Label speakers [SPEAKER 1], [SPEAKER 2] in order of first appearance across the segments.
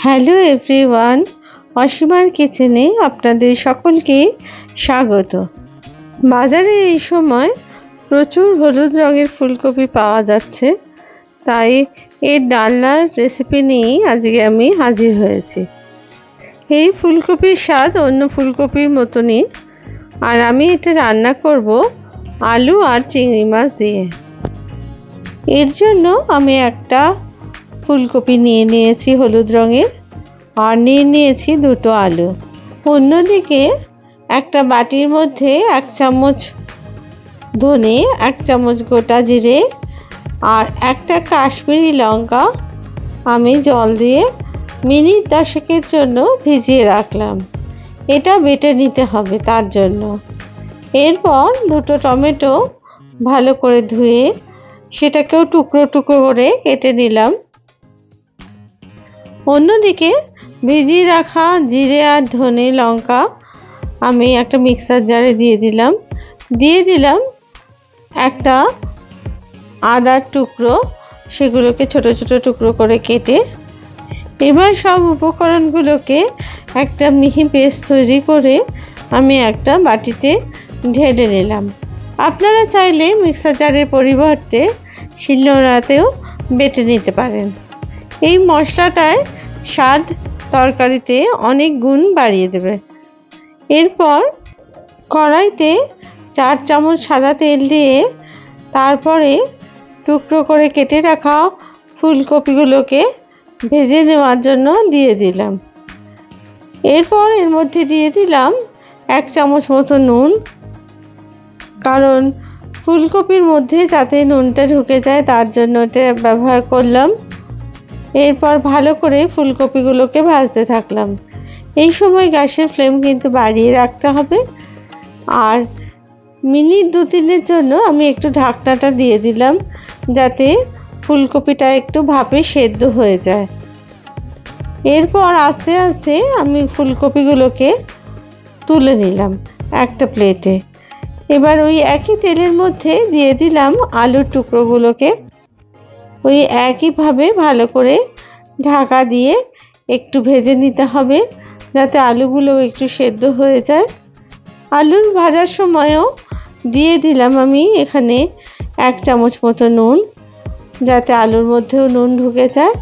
[SPEAKER 1] Hello everyone, অসীমার কিচেনে আপনাদের সকলকে স্বাগত। বাজারে এই সময় প্রচুর হলুদ রঙের ফুলকপি পাওয়া যাচ্ছে, তাই এর ডালনার রেসিপি নিয়েই আজকে আমি হাজির হয়েছি। এই ফুলকপির স্বাদ অন্য ফুলকপির মতনই, আর আমি এটা রান্না করব আলু আর চিংড়ি মাছ দিয়ে। এর জন্য আমি একটা ফুলকপি নিয়ে নিয়েছি হলুদ রঙের, আর নিয়ে নিয়েছি দুটো আলু। অন্যদিকে একটা বাটির মধ্যে 1 চামচ ধনে, 1 চামচ গোটা জিরে আর একটা কাশ্মীরি লঙ্কা আমি জল দিয়ে মিনিট 10 জন্য ভিজিয়ে রাখলাম। এটা বেটে নিতে হবে তার জন্য। এরপর দুটো টমেটো ভালো করে ধুয়ে সেটাকেও টুকরো টুকরো করে কেটে নিলাম। অন্যদিকে ভিজিয়ে রাখা জিরে আর ধনে লঙ্কা আমি একটা মিক্সার জারে দিয়ে দিলাম একটা আদার টুকরো, সেগুলোকে ছোট ছোট টুকরো করে কেটে। এবার সব উপকরণগুলোকে একটা মিহি পেস্ট তৈরি করে আমি একটা বাটিতে ঢেলে নিলাম। আপনারা চাইলে মিক্সার জারের পরিবর্তে শিলনোড়াতেও বেটে নিতে পারেন। এই মশলাটায় স্বাদ তরকারিতে অনেক গুণ বাড়িয়ে দেবে। এরপর কড়াইতে 4 চামচ সাদা তেল দিয়ে তারপরে টুকরো করে কেটে রাখা ফুলকপিগুলোকে ভেজে নেওয়ার জন্য দিয়ে দিলাম। এরপর এর মধ্যে দিয়ে দিলাম 1 চামচ মতো নুন, কারণ ফুলকপির মধ্যে যাতে নুনটা ঢুকে যায় তার জন্য এটা ব্যবহার করলাম। এরপর ভালো করে ফুলকপিগুলোকে ভাজতে থাকলাম। এই সময় গ্যাসের ফ্লেম কিন্তু বাড়িয়ে রাখতে হবে। আর মিনিট 2-3 জন্য আমি একটু ঢাকনাটা দিয়ে দিলাম, যাতে ফুলকপিটা একটু ভাপে সেদ্ধ হয়ে যায়। এরপর আস্তে আস্তে আমি ফুলকপিগুলোকে তুলে নিলাম একটা প্লেটে। এবার ওই একই তেলের মধ্যে দিয়ে দিলাম আলুর টুকরোগুলোকে। ওই একইভাবে ভালো করে ঢাকা দিয়ে একটু ভেজে নিতে হবে, যাতে আলুগুলো একটু সেদ্ধ হয়ে যায়। আলুর ভাজার সময়ও দিয়ে দিলাম আমি এখানে 1 চামচ মতো নুন, যাতে আলুর মধ্যেও নুন ঢুকে যায়।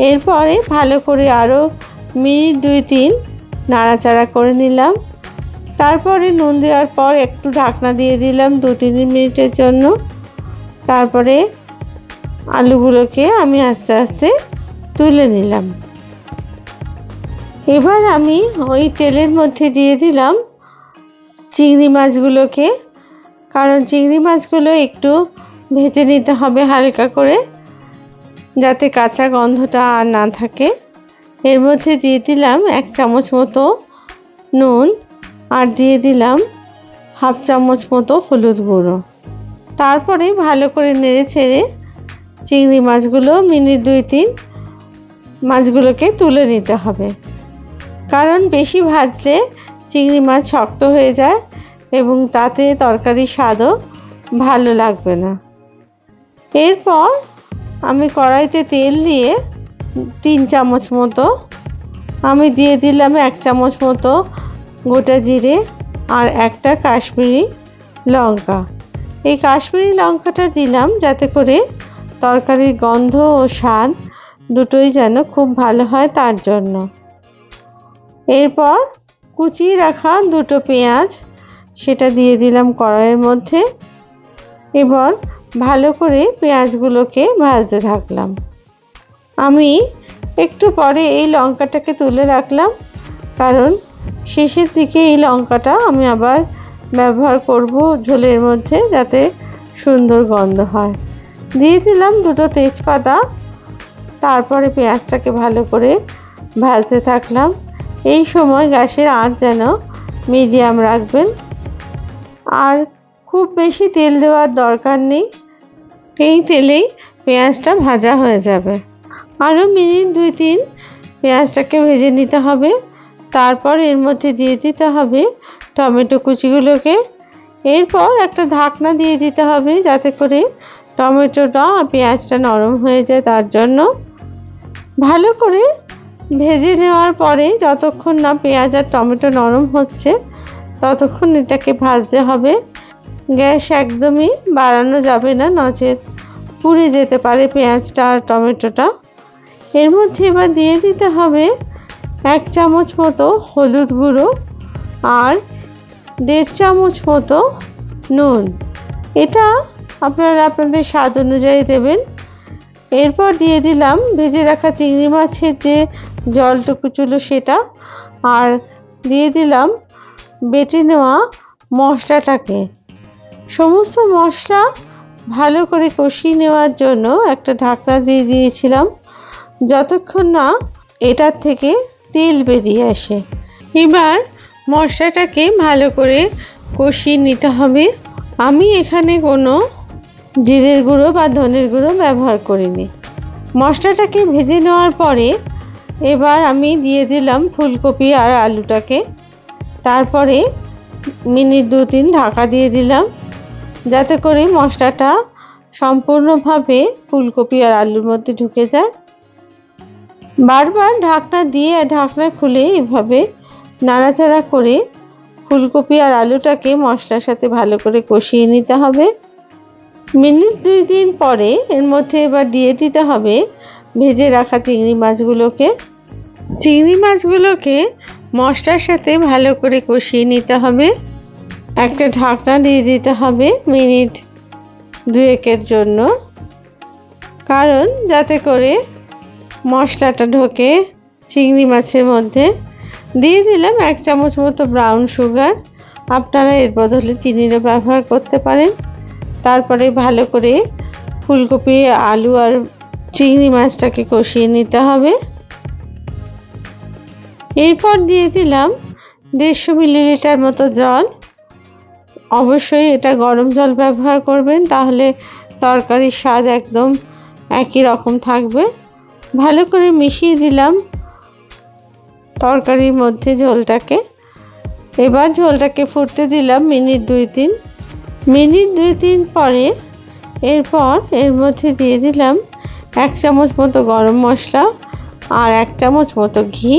[SPEAKER 1] এরপরে ভালো করে আরও মিনিট 2-3 নাড়াচাড়া করে নিলাম। তারপরে নুন দেওয়ার পর একটু ঢাকনা দিয়ে দিলাম 2-3 মিনিটের জন্য। তারপরে আলুগুলোকে আমি আস্তে আস্তে তুলে নিলাম। এবার আমি ওই তেলের মধ্যে দিয়ে দিলাম চিংড়ি মাছগুলোকে, কারণ চিংড়ি মাছগুলো একটু ভেজে নিতে হবে হালকা করে, যাতে কাঁচা গন্ধটা আর না থাকে। এর মধ্যে দিয়ে দিলাম 1 চামচ মতো নুন, আর দিয়ে দিলাম 1/2 চামচ মতো হলুদ গুঁড়ো। তারপরে ভালো করে নেড়ে ছেড়ে চিংড়ি মাছগুলো মিনিট 2-3 মাছগুলোকে তুলে নিতে হবে, কারণ বেশি ভাজলে চিংড়ি মাছ শক্ত হয়ে যায় এবং তাতে তরকারির স্বাদও ভালো লাগবে না। এরপর আমি কড়াইতে তেল দিয়ে 3 চামচ মতো আমি দিয়ে দিলাম 1 চামচ মতো গোটা জিরে আর একটা কাশ্মীরি লঙ্কা। এই কাশ্মীরি লঙ্কাটা দিলাম যাতে করে তরকারির গন্ধ ও স্বাদ দুটোই যেন খুব ভালো হয় তার জন্য। এরপর কুচিয়ে রাখা দুটো পেঁয়াজ সেটা দিয়ে দিলাম কড়াইয়ের মধ্যে। এবার ভালো করে পেঁয়াজগুলোকে ভাজতে থাকলাম। আমি একটু পরে এই লঙ্কাটাকে তুলে রাখলাম, কারণ শেষের দিকে এই লঙ্কাটা আমি আবার ব্যবহার করব ঝোলের মধ্যে, যাতে সুন্দর গন্ধ হয়। দিয়ে দিলাম দুটো তেজপাতা। তারপরে পেঁয়াজটাকে ভালো করে ভাজতে থাকলাম। এই সময় গ্যাসের আঁচ যেন মিডিয়াম রাখবেন, আর খুব বেশি তেল দেওয়ার দরকার নেই, এই তেলেই পেঁয়াজটা ভাজা হয়ে যাবে। আরও মিনিট 2-3 পেঁয়াজটাকে ভেজে নিতে হবে। তারপর এর মধ্যে দিয়ে দিতে হবে টমেটো কুচিগুলোকে। এরপর একটা ঢাকনা দিয়ে দিতে হবে, যাতে করে টমেটোটা আর পেঁয়াজটা নরম হয়ে যায়। তার জন্য ভালো করে ভেজে নেওয়ার পরে যতক্ষণ না পেঁয়াজ আর টমেটো নরম হচ্ছে ততক্ষণ এটাকে ভাজতে হবে। গ্যাস একদমই বাড়ানো যাবে না, নচেত পুড়ে যেতে পারে পেঁয়াজটা আর টমেটোটা। এর মধ্যে এবার দিয়ে দিতে হবে 1 চামচ মতো হলুদ গুঁড়ো আর 1.5 চামচ মতো নুন। এটা আপনারা আপনাদের স্বাদ অনুযায়ী দেবেন। এরপর দিয়ে দিলাম ভেজে রাখা চিংড়ি মাছের যে জলটুকু ছিল সেটা, আর দিয়ে দিলাম বেটে নেওয়া মশলাটাকে। সমস্ত মশলা ভালো করে কষিয়ে নেওয়ার জন্য একটা ঢাকনা দিয়ে দিয়েছিলাম যতক্ষণ না এটার থেকে তেল বেরিয়ে আসে। এবার মশলাটাকে ভালো করে কষিয়ে নিতে হবে। আমি এখানে কোনো জিরের গুঁড়ো বা ধনের গুঁড়ো ব্যবহার করিনি। মশলাটাকে ভেজে নেওয়ার পরে এবার আমি দিয়ে দিলাম ফুলকপি আর আলুটাকে। তারপরে মিনিট 2-3 ঢাকা দিয়ে দিলাম যাতে করে মশলাটা সম্পূর্ণভাবে ফুলকপি আর আলুর মধ্যে ঢুকে যায়। বারবার ঢাকনা দিয়ে ঢাকনা খুলে এভাবে নাড়াচাড়া করে ফুলকপি আর আলুটাকে মশলার সাথে ভালো করে কষিয়ে নিতে হবে। মিনিট 2-3 পরে এর মধ্যে এবার দিয়ে দিতে হবে ভেজে রাখা চিংড়ি মাছগুলোকে। চিংড়ি মাছগুলোকে মশলার সাথে ভালো করে কষিয়ে নিতে হবে। একটা ঢাকনা দিয়ে দিতে হবে মিনিট 2-1 জন্য, কারণ যাতে করে মশলাটা ঢোকে চিংড়ি মাছের মধ্যে। দিয়ে দিলাম 1 চামচ মতো ব্রাউন সুগার, আপনারা এর বদলে চিনিরও ব্যবহার করতে পারেন। তারপরে ভালো করে ফুলকপি, আলু আর চিংড়ি মাছটাকে কষিয়ে নিতে হবে। এরপর দিয়ে দিলাম 150 মিলিলিটার মতো জল। অবশ্যই এটা গরম জল ব্যবহার করবেন, তাহলে তরকারির স্বাদ একদম একই রকম থাকবে। ভালো করে মিশিয়ে দিলাম তরকারির মধ্যে ঝোলটাকে। এবার ঝোলটাকে ফুটতে দিলাম মিনিট 2-3 পরে এরপর এর মধ্যে দিয়ে দিলাম 1 চামচ মতো গরম মশলা আর 1 চামচ মতো ঘি।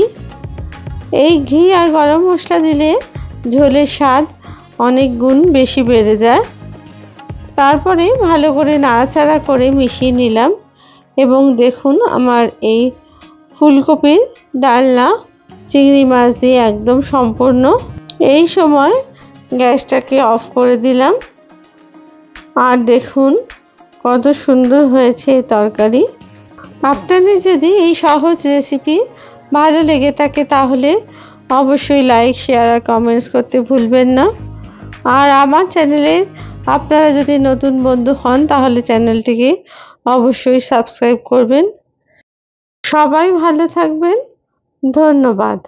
[SPEAKER 1] এই ঘি আর গরম মশলা দিলে ঝোলের স্বাদ অনেক গুণ বেশি বেড়ে যায়। তারপরে ভালো করে নাড়াচাড়া করে মিশিয়ে নিলাম এবং দেখুন আমার এই ফুলকপির ডালনা চিংড়ি মাছ দিয়ে একদম সম্পূর্ণ। এই সময় গ্যাসটাকে অফ করে দিলাম আর দেখুন কত সুন্দর হয়েছে এই তরকারি। আপনাদের যদি এই সহজ রেসিপি ভালো লেগে থাকে তাহলে অবশ্যই লাইক, শেয়ার আর কমেন্টস করতে ভুলবেন না। আর আমার চ্যানেলে আপনারা যদি নতুন বন্ধু হন তাহলে চ্যানেলটিকে অবশ্যই সাবস্ক্রাইব করবেন। সবাই ভালো থাকবেন। ধন্যবাদ।